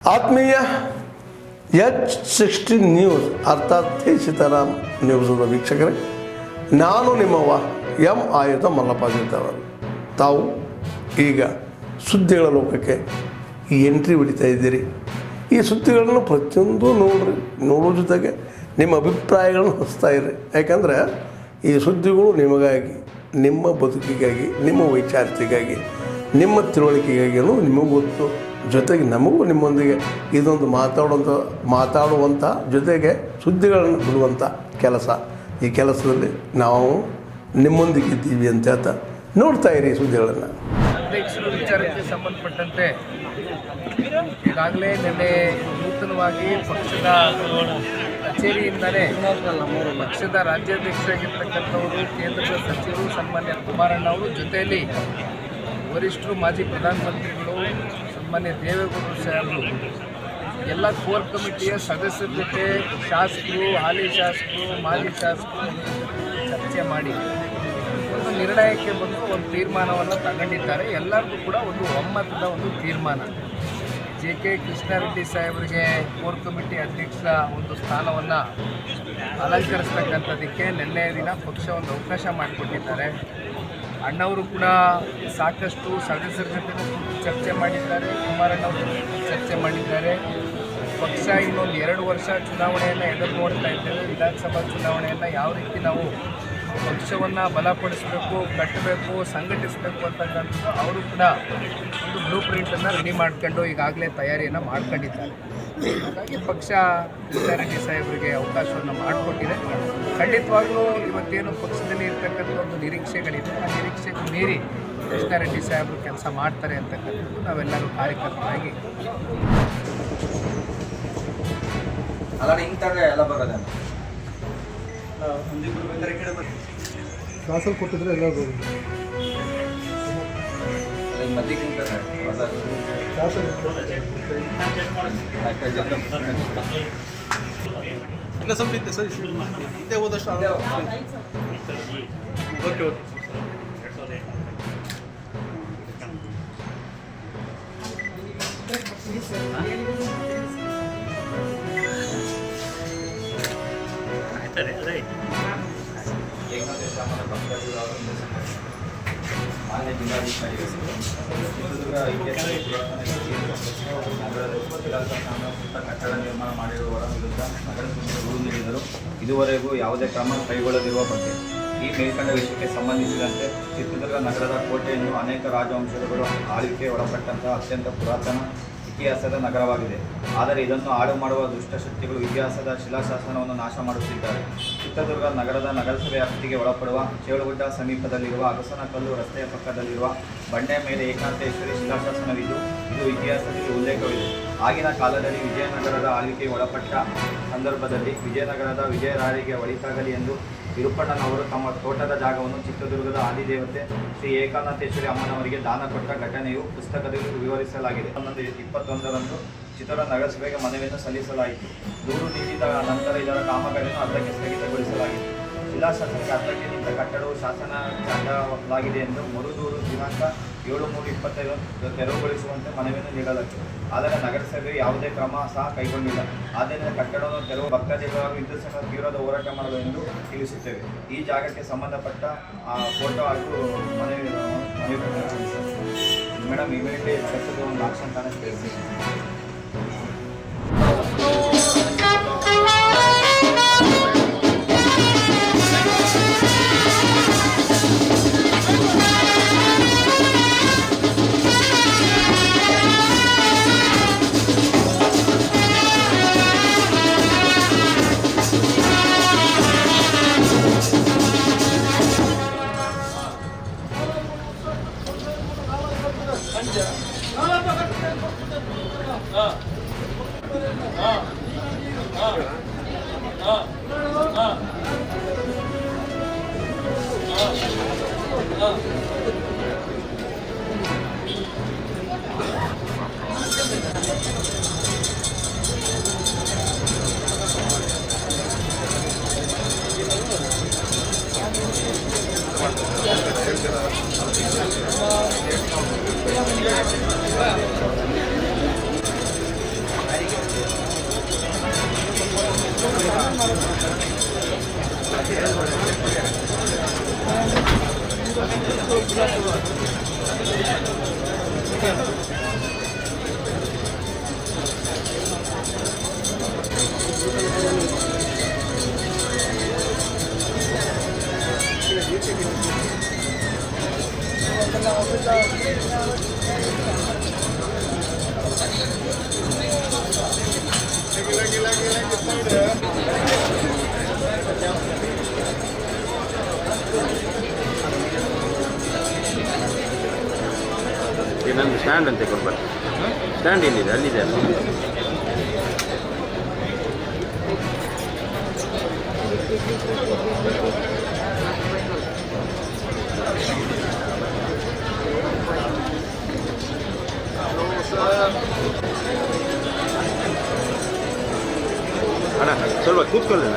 ಆತ್ಮೀಯ H16 news ಅರ್ಥಾತ್ ಸೀತಾರಾಮ್ ನ್ಯೂಸ್ನ ವೀಕ್ಷಕರೇ, ನಾನು ನಿಮ್ಮವ ಎಂ ಆಯುಧ ಮಲ್ಲಪ್ಪಾಜಿದ್ದವರು. ತಾವು ಈಗ ಸುದ್ದಿಗಳ ಲೋಕಕ್ಕೆ ಎಂಟ್ರಿ ಹೊಡಿತಾ ಇದ್ದೀರಿ. ಈ ಸುದ್ದಿಗಳನ್ನು ಪ್ರತಿಯೊಂದು ನೋಡೋ ಜೊತೆಗೆ ನಿಮ್ಮ ಅಭಿಪ್ರಾಯಗಳನ್ನು ಹಚ್ತಾ ಇರಿ. ಯಾಕಂದರೆ ಈ ಸುದ್ದಿಗಳು ನಿಮಗಾಗಿ, ನಿಮ್ಮ ಬದುಕಿಗಾಗಿ, ನಿಮ್ಮ ವೈಚಾರಿಕೆಗಾಗಿ, ನಿಮ್ಮ ತಿಳುವಳಿಕೆಗಾಗಿಯೂ ನಿಮಗೂ ಗೊತ್ತು. ಜೊತೆಗೆ ನಮಗೂ ನಿಮ್ಮೊಂದಿಗೆ ಇದೊಂದು ಮಾತಾಡುವಂಥ ಜೊತೆಗೆ ಸುದ್ದಿಗಳನ್ನು ಬಿಡುವಂಥ ಕೆಲಸ. ಈ ಕೆಲಸದಲ್ಲಿ ನಾವು ನಿಮ್ಮೊಂದಿಗೆ ಇದ್ದೀವಿ ಅಂತ ಹೇಳ್ತಾ ನೋಡ್ತಾ ಇರಿ ಸುದ್ದಿಗಳನ್ನು. ಅಧ್ಯಕ್ಷರ ವಿಚಾರಕ್ಕೆ ಸಂಬಂಧಪಟ್ಟಂತೆ ಈಗಾಗಲೇ ನಿನ್ನೆ ನೂತನವಾಗಿ ಪಕ್ಷದ ಕಚೇರಿಯಿಂದಲೇ ಪಕ್ಷದ ರಾಜ್ಯಾಧ್ಯಕ್ಷರಾಗಿರ್ತಕ್ಕಂಥವರು, ಕೇಂದ್ರದ ಸಚಿವರು ಸನ್ಮಾನ್ಯ ಕುಮಾರಣ್ಣ ಅವರು, ಜೊತೆಯಲ್ಲಿ ವರಿಷ್ಠರು, ಮಾಜಿ ಪ್ರಧಾನಮಂತ್ರಿಗಳು ಸನ್ಮಾನ್ಯ ದೇವೇಗೌಡರು ಸಾಹೇಬರು, ಎಲ್ಲ ಕೋರ್ ಕಮಿಟಿಯ ಸದಸ್ಯರ ಜೊತೆ ಶಾಸಕರು, ಹಾಲಿ ಶಾಸಕರು, ಮಾಜಿ ಶಾಸಕರು ಚರ್ಚೆ ಮಾಡಿ ಒಂದು ನಿರ್ಣಯಕ್ಕೆ ಬಂದು ಒಂದು ತೀರ್ಮಾನವನ್ನು ತಗೊಂಡಿದ್ದಾರೆ. ಎಲ್ಲರಿಗೂ ಕೂಡ ಒಂದು ಒಮ್ಮತದ ಒಂದು ತೀರ್ಮಾನ. JK ಕೃಷ್ಣಾರೆಡ್ಡಿ ಸಾಹೇಬರಿಗೆ ಕೋರ್ ಕಮಿಟಿ ಅಧ್ಯಕ್ಷರ ಒಂದು ಸ್ಥಾನವನ್ನು ಅಲಂಕರಿಸ್ತಕ್ಕಂಥದ್ದಕ್ಕೆ ನಿನ್ನೆ ದಿನ ಪಕ್ಷ ಒಂದು ಅವಕಾಶ ಮಾಡಿಕೊಟ್ಟಿದ್ದಾರೆ. ಅಣ್ಣವರು ಕೂಡ ಸಾಕಷ್ಟು ಸದಸ್ಯರ ಜೊತೆ ಚರ್ಚೆ ಮಾಡಿದ್ದಾರೆ, ಕುಮಾರಣ್ಣವರು ಚರ್ಚೆ ಮಾಡಿದ್ದಾರೆ. ಪಕ್ಷ ಇನ್ನೊಂದು 2 ವರ್ಷ ಚುನಾವಣೆಯನ್ನು ಎದುರು ನೋಡ್ತಾ ಇದ್ದೇವೆ. ವಿಧಾನಸಭಾ ಚುನಾವಣೆಯನ್ನು ಯಾವ ರೀತಿ ನಾವು ಪಕ್ಷವನ್ನು ಬಲಪಡಿಸಬೇಕು, ಕಟ್ಟಬೇಕು, ಸಂಘಟಿಸಬೇಕು ಅಂತಕ್ಕಂಥದ್ದು ಅವರು ಕೂಡ ಒಂದು ಬ್ಲೂ ಪ್ರಿಂಟನ್ನು ರೆಡಿ ಮಾಡ್ಕೊಂಡು ಈಗಾಗಲೇ ತಯಾರಿಯನ್ನು ಮಾಡ್ಕೊಂಡಿದ್ದಾರೆ. ಹಾಗಾಗಿ ಪಕ್ಷ ಕೃಷ್ಣಾರೆಡ್ಡಿ ಸಾಹೇಬರಿಗೆ ಅವಕಾಶವನ್ನು ಮಾಡಿಕೊಟ್ಟಿದೆ. ಖಂಡಿತವಾಗ್ಲೂ ಇವತ್ತೇನು ಪಕ್ಷದಲ್ಲಿ ಇರ್ತಕ್ಕಂಥ ಒಂದು ನಿರೀಕ್ಷೆಗಳಿದೆ, ಆ ನಿರೀಕ್ಷೆಗೆ ಮೀರಿ ಕೃಷ್ಣಾರೆಡ್ಡಿ ಸಾಹೇಬರು ಕೆಲಸ ಮಾಡ್ತಾರೆ ಅಂತಕ್ಕಂಥದ್ದು ನಾವೆಲ್ಲರೂ ಕಾರ್ಯಕರ್ತರಾಗಿ ಎಲ್ಲ ಬರೋದ ಕ್ಲಾಸಲ್ಲಿ ಕೊಟ್ಟಿದ್ರೆ ಎಲ್ಲ ಬರೋದು ಇಲ್ಲ ಸ್ವಲ್ಪ ಇತ್ತೆ ಸರಿ ಇದ್ದೇ ಹೋದಷ್ಟು ಓಕೆ ಓಕೆ ಮಾನ್ಯ ಜಿಲ್ಲಾಧಿಕಾರಿಗಳು ಚಿತ್ರದುರ್ಗ ಕಟ್ಟಡ ನಿರ್ಮಾಣ ಮಾಡಿರುವವರ ವಿರುದ್ಧ ನಗರ ದೂರು ನೀಡಿದರು. ಇದುವರೆಗೂ ಯಾವುದೇ ಕ್ರಮ ಕೈಗೊಳ್ಳದಿರುವ ಬಗ್ಗೆ ಈ ಮೇಲ್ಕಂಡ ವಿಷಯಕ್ಕೆ ಸಂಬಂಧಿಸಿದಂತೆ ಚಿತ್ರದುರ್ಗ ನಗರದ ಕೋಟೆಯನ್ನು ಅನೇಕ ರಾಜವಂಶಗಳು ಆಳ್ವಿಕೆ ಒಳಪಟ್ಟಂತಹ ಅತ್ಯಂತ ಪುರಾತನ ಇತಿಹಾಸದ ನಗರವಾಗಿದೆ. ಆದರೆ ಇದನ್ನು ಹಾಳು ಮಾಡುವ ದುಷ್ಟಶಕ್ತಿಗಳು ಇತಿಹಾಸದ ಶಿಲಾಶಾಸನವನ್ನು ನಾಶ ಮಾಡುತ್ತಿದ್ದಾರೆ. ಚಿತ್ರದುರ್ಗ ನಗರದ ನಗರಸಭೆ ವ್ಯಾಪ್ತಿಗೆ ಒಳಪಡುವ ಚೇಳುಗುಡ್ಡ ಸಮೀಪದಲ್ಲಿರುವ ಅಗಸನಕಲ್ಲು ರಸ್ತೆಯ ಪಕ್ಕದಲ್ಲಿರುವ ಬಂಡೆ ಮೇಲೆ ಏಕಾಂತೇಶ್ವರಿ ಶಿಲಾಶಾಸನವಿದ್ದು ಇದು ಇತಿಹಾಸದಲ್ಲಿ ಉಲ್ಲೇಖವಿದೆ. ಆಗಿನ ಕಾಲದಲ್ಲಿ ವಿಜಯನಗರದ ಆಳ್ವಿಕೆಗೆ ಒಳಪಟ್ಟ ಸಂದರ್ಭದಲ್ಲಿ ವಿಜಯನಗರದ ವಿಜಯರಾಯರಿಗೆ ಒಳಿತಾಗಲಿ ಎಂದು ವಿರುಪಣ್ಣನವರು ತಮ್ಮ ತೋಟದ ಜಾಗವನ್ನು ಚಿತ್ರದುರ್ಗದ ಆದಿದೇವತೆ ಶ್ರೀ ಏಕಾಂತೇಶ್ವರಿ ಅಮ್ಮನವರಿಗೆ ದಾನ ಕೊಟ್ಟ ಘಟನೆಯು ಪುಸ್ತಕದಲ್ಲಿ ವಿವರಿಸಲಾಗಿದೆ. 2021ರಂದು ಚಿತ್ರದುರ್ಗ ನಗರಸಭೆಗೆ ಮನವಿಯನ್ನು ಸಲ್ಲಿಸಲಾಯಿತು. ದೂರು ನೀಡಿದ ನಂತರ ಇದರ ಕಾಮಗಾರಿಯನ್ನು ಅರ್ಧಕ್ಕೆ ಸ್ಥಗಿತಗೊಳಿಸಲಾಗಿದೆ. ಶಿಲಾಶಾಸನಕ್ಕೆ ಅರ್ಧಕ್ಕೆ ನಿಂತ ಕಟ್ಟಡವು ಶಾಸನ ಅಡ್ಡಲಾಗಿದೆ ಎಂದು ಮರುದೂರು ದಿನಾಂಕ 7/3/25 ತೆರವುಗೊಳಿಸುವಂತೆ ಮನವಿಯನ್ನು ನೀಡಲಾಗಿದೆ. ಆದರೆ ನಗರಸಭೆ ಯಾವುದೇ ಕ್ರಮ ಸಹ ಕೈಗೊಂಡಿಲ್ಲ. ಆದ್ದರಿಂದ ಕಟ್ಟಡವನ್ನು ತೆರವು ಭಕ್ತಾದಿಗಳು ವಿದ್ಯುತ್ ಸಂಘ ತೀವ್ರದ ಹೋರಾಟ ಮಾಡಲು ಎಂದು ತಿಳಿಸುತ್ತೇವೆ. ಈ ಜಾಗಕ್ಕೆ ಸಂಬಂಧಪಟ್ಟ ಫೋಟೋ ಹಾಗೂ ಮನವಿ ಮೇಡಮ್ ಇಮಿಡಿಯೇಟ್ಲಿ ನಗರಸಭೆ ಒಂದು ಆಕ್ಷನ್ ತಾನೇ ತಿಳಿಸಿ. ನನ್ನ ಸ್ಟ್ಯಾಂಡ್ ಅಂತ ಕೊಡ್ಬಾರ್ದು. ಸ್ಟ್ಯಾಂಡ್ ಎಲ್ಲಿದೆ? ಅಲ್ಲಿದೆ ಅಲ್ಲ. ಅಣ್ಣ ಸ್ವಲ್ಪ ಕೂತ್ಕೊಳ್ಳೋಣ.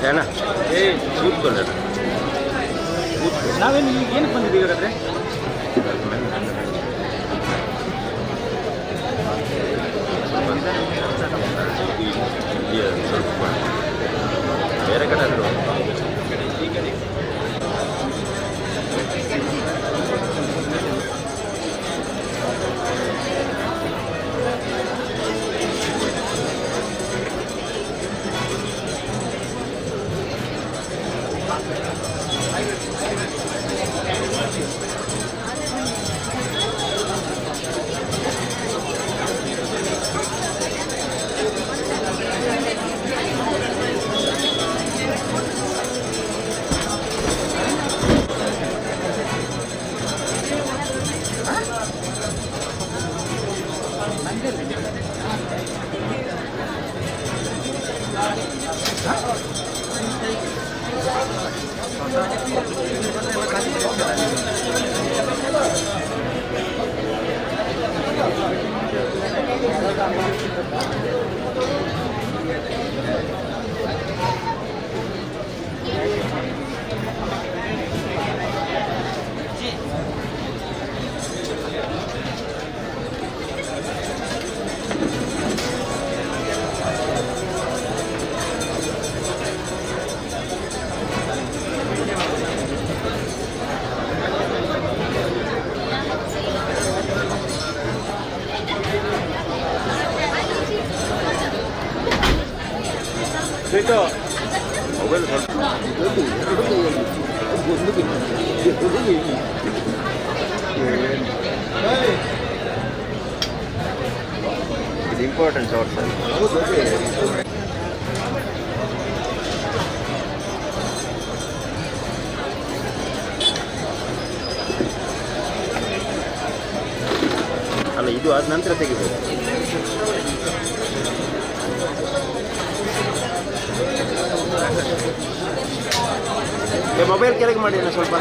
ಅಣ್ಣ ಕೂತ್ಕೊಳ್ಳೋಣ. ನಾವೇನು ಈಗ ಏನಕ್ಕೆ ಬಂದಿದ್ದೀವಿ ಹಾಗಾದ್ರೆ? ಸ್ವಲ್ಪ ಬೇರೆ ಕಡೆ ಆದರೂ ಮೊಬೈಲ್ ಇದು ಇಂಪಾರ್ಟೆಂಟ್ ಅವರ್ ಸರ್. ಅಲ್ಲ ಇದು ಆದ ನಂತರ ತೆಗಿಬೋದು. ಮೊಬೈಲ್ ಕೆಳಗೆ ಮಾಡಿ ಅಣ್ಣ ಸ್ವಲ್ಪ.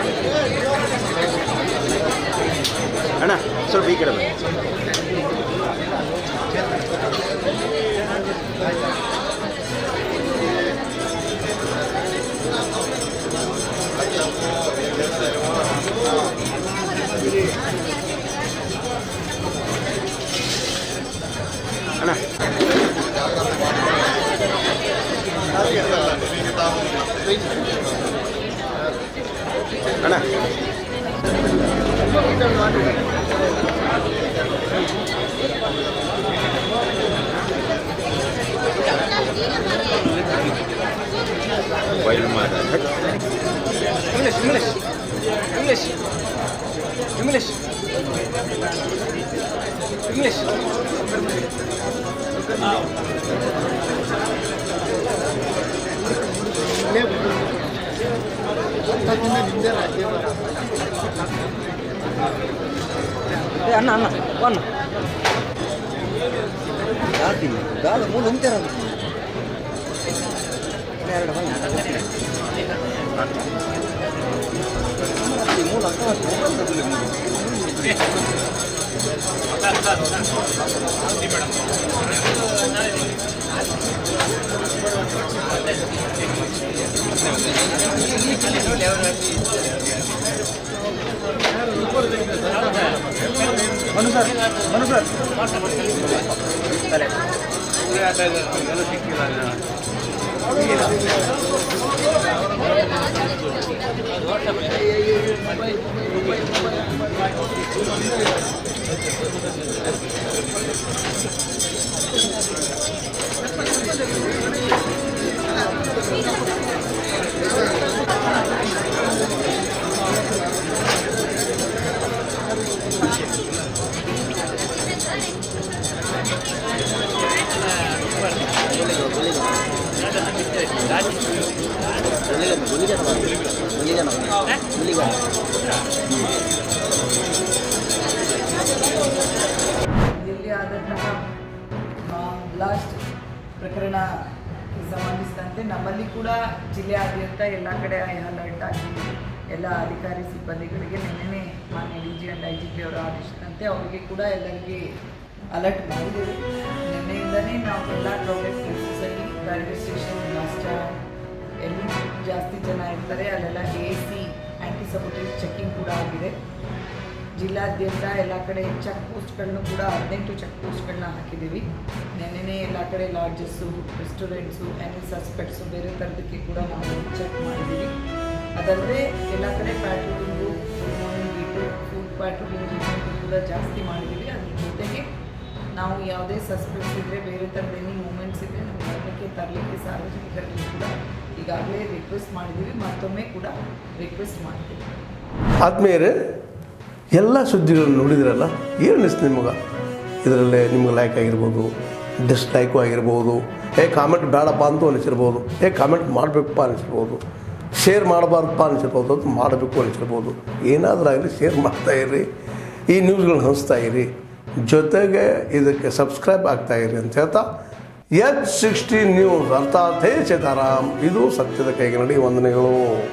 ಅಣ್ಣ ಸ್ವಲ್ಪ ಈ ಕಡೆ ಬನ್ನಿ. ಅಣ್ಣ ಅಣ್ಣ ಮೊಬೈಲ್ ಮಾಡ English English English English English ಅಣ್ಣ ಅಣ್ಣ ಒನ್ ಇಲ್ಲಿ ಆದಂತಹ ಬ್ಲಾಸ್ಟ್ ಪ್ರಕರಣಕ್ಕೆ ಸಂಬಂಧಿಸಿದಂತೆ ನಮ್ಮಲ್ಲಿ ಕೂಡ ಜಿಲ್ಲೆಯಾದ್ಯಂತ ಎಲ್ಲ ಕಡೆ ಅಲರ್ಟ್ ಆಗಿ ಎಲ್ಲ ಅಧಿಕಾರಿ ಸಿಬ್ಬಂದಿಗಳಿಗೆ ನಿನ್ನೆ ಮಾನ್ಯ D G and I G P ಅವರ ಆದೇಶದಂತೆ ಅವರಿಗೆ ಕೂಡ ಎಲ್ಲರಿಗೆ ಅಲರ್ಟ್ ಮಾಡಿದ್ದೇವೆ. ನಿನ್ನೆಯಿಂದಲೇ ನಾವು ಎಲ್ಲ ಕ್ರೌಡೆಡ್ ಪ್ಲೇಸಸಲ್ಲಿ ರೈಲ್ವೆ ಸ್ಟೇಷನ್, ಬಸ್ ಸ್ಟ್ಯಾಂಡ್ ಎಲ್ಲಿ ಜಾಸ್ತಿ ಜನ ಇರ್ತಾರೆ ಅಲ್ಲೆಲ್ಲ AC ಆ್ಯಂಟಿ ಸಬೋಟೇಜ್ ಚೆಕಿಂಗ್ ಕೂಡ ಆಗಿದೆ. ಜಿಲ್ಲಾದ್ಯಂತ ಎಲ್ಲ ಕಡೆ ಚೆಕ್ ಪೋಸ್ಟ್ಗಳನ್ನು ಕೂಡ 18 ಚೆಕ್ ಪೋಸ್ಟ್ಗಳನ್ನ ಹಾಕಿದ್ದೀವಿ. ನೆನ್ನೆನೇ ಎಲ್ಲ ಕಡೆ ಲಾಡ್ಜಸ್ಸು, ರೆಸ್ಟೋರೆಂಟ್ಸು, ಎನಿ ಸಸ್ಪೆಕ್ಟ್ಸು ಬೇರೆ ಥರದಕ್ಕೆ ಕೂಡ ನಾವು ಚೆಕ್ ಮಾಡಿದ್ದೀವಿ. ಅದಲ್ಲದೆ ಎಲ್ಲ ಕಡೆ ಪ್ಯಾಟ್ರೋಲಿಂಗು, ಫುಡ್ ಪ್ಯಾಟ್ರೋಲಿಂಗ್ ಕೂಡ ಜಾಸ್ತಿ ಮಾಡಿದ್ದೀವಿ. ಅದ್ರ ಜೊತೆಗೆ ನಾವು ಯಾವುದೇ ಸಸ್ಪೆಕ್ಟ್ಸ್ ಇದ್ದರೆ, ಬೇರೆ ಥರದ ಏನಿ ಮೂಮೆಂಟ್ಸ್ ಇದ್ದರೆ ನಮ್ಮ ಗಮನಕ್ಕೆ ತರಲಿಕ್ಕೆ ಸಾರ್ವಜನಿಕರಿಗೆ ಕೂಡ ಈಗಾಗಲೇ ರಿಕ್ವೆಸ್ಟ್ ಮಾಡಿದ್ದೀವಿ. ಮತ್ತೊಮ್ಮೆ ಕೂಡ ರಿಕ್ವೆಸ್ಟ್ ಮಾಡ್ತೀವಿ. ಆದ್ಮೇಲೆ ಎಲ್ಲ ಸುದ್ದಿಗಳನ್ನು ನೋಡಿದ್ರಲ್ಲ, ಏನು ಅನಿಸ್ತು ನಿಮಗೆ? ಇದರಲ್ಲೇ ನಿಮ್ಗೆ ಲೈಕ್ ಆಗಿರ್ಬೋದು, ಡಿಸ್ಲೈಕು ಆಗಿರ್ಬೋದು, ಕಾಮೆಂಟ್ ಬೇಡಪ್ಪ ಅಂತೂ ಅನಿಸಿರ್ಬೋದು, ಕಾಮೆಂಟ್ ಮಾಡಬೇಕಪ್ಪ ಅನಿಸಿರ್ಬೋದು, ಶೇರ್ ಮಾಡಬಾರ್ದಪ್ಪ ಅನಿಸಿರ್ಬೋದು, ಅದು ಮಾಡಬೇಕು ಅನಿಸಿರ್ಬೋದು. ಏನಾದರೂ ಆಗಲಿ ಶೇರ್ ಮಾಡ್ತಾಯಿರಿ, ಈ ನ್ಯೂಸ್ಗಳನ್ನ ಹಂಚ್ತಾ ಇರಿ, ಜೊತೆಗೆ ಇದಕ್ಕೆ ಸಬ್ಸ್ಕ್ರೈಬ್ ಆಗ್ತಾಯಿರಿ ಅಂತ ಹೇಳ್ತಾ H16 ನ್ಯೂಸ್ ಅರ್ಥಾತ್ ಹೇ ಸೀತಾರಾಮ್, ಇದು ಸತ್ಯದ ಕೈಗೆ ನಡಿ. ವಂದನೆಗಳು.